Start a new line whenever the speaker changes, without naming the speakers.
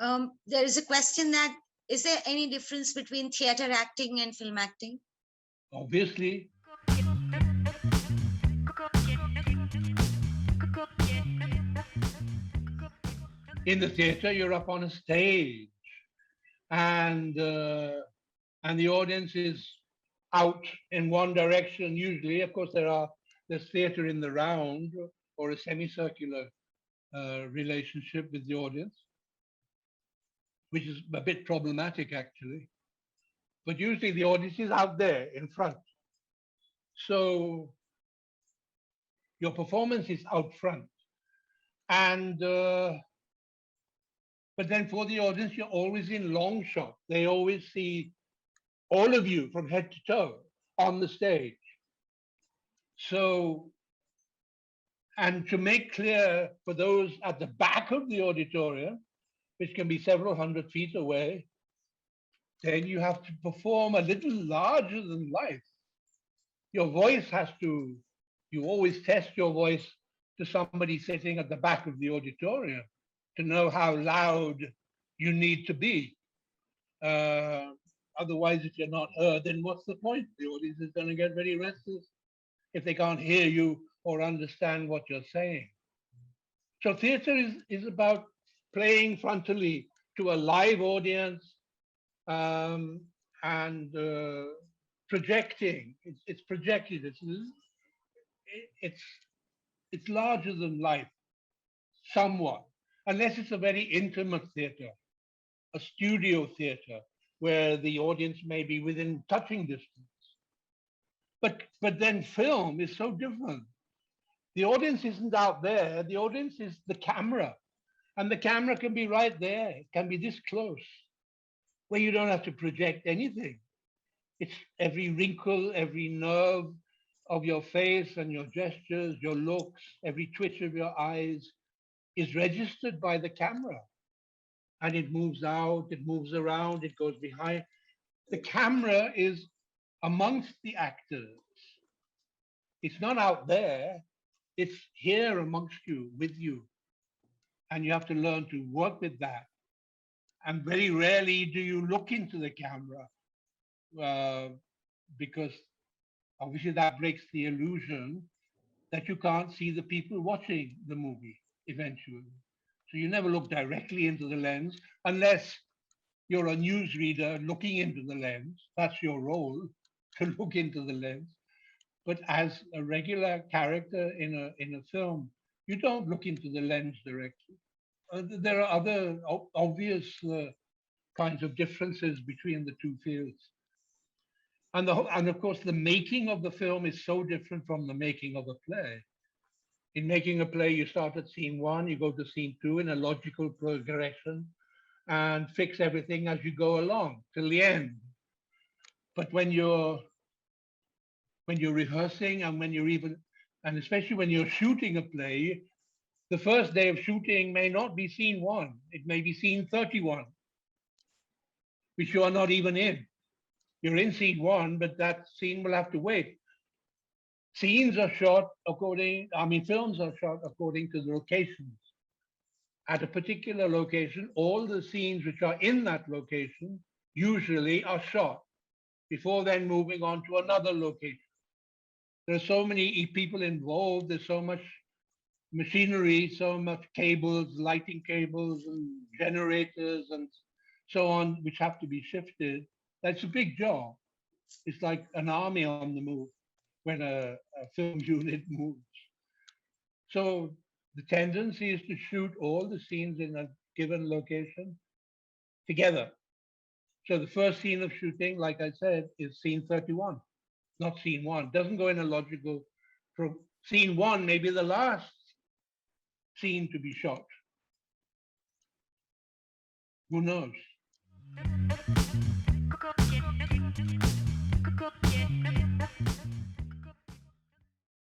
There is a question that, is there any difference between theater acting and film acting?
Obviously. In the theater, you're up on a stage, and the audience is out in one direction. Usually, of course, there's theater in the round or a semicircular relationship with the audience, which is a bit problematic actually. But usually the audience is out there in front. So your performance is out front. And but then for the audience, you're always in long shot. They always see all of you from head to toe on the stage. So, and to make clear for those at the back of the auditorium, which can be several hundred feet away, then you have to perform a little larger than life. Your voice has to, you always test your voice to somebody sitting at the back of the auditorium to know how loud you need to be. Otherwise, if you're not heard, then what's the point? The audience is going to get very restless if they can't hear you or understand what you're saying. So theater is about playing frontally to a live audience, and projecting. It's projected. It's larger than life, somewhat, unless it's a very intimate theater, a studio theater, where the audience may be within touching distance. But then film is so different. The audience isn't out there. The audience is the camera, and the camera can be right there. It can be this close, where you don't have to project anything. It's every wrinkle, every nerve of your face and your gestures, your looks, every twitch of your eyes is registered by the camera. And it moves out, it moves around, it goes behind. The camera is amongst the actors. It's not out there, it's here amongst you, with you. And you have to learn to work with that. And very rarely do you look into the camera, because obviously that breaks the illusion that you can't see the people watching the movie eventually. So you never look directly into the lens unless you're a newsreader looking into the lens. That's your role, to look into the lens. But as a regular character in a film, you don't look into the lens directly. There are other obvious kinds of differences between the two fields. And of course, the making of the film is so different from the making of a play. In making a play, you start at scene one, you go to scene two in a logical progression and fix everything as you go along till the end. But when you're rehearsing and and especially when you're shooting a play, the first day of shooting may not be scene one, it may be scene 31, which you are not even in. You're in scene one, but that scene will have to wait. Films are shot according to the locations. At a particular location, all the scenes which are in that location usually are shot before then moving on to another location. There's so many people involved, there's so much machinery, so much cables, lighting cables and generators and so on, which have to be shifted. That's a big job. It's like an army on the move when a film unit moves. So the tendency is to shoot all the scenes in a given location together. So the first scene of shooting, like I said, is scene 31, not scene one. It doesn't go in a logical. Scene one may be the last scene to be shot. Who knows?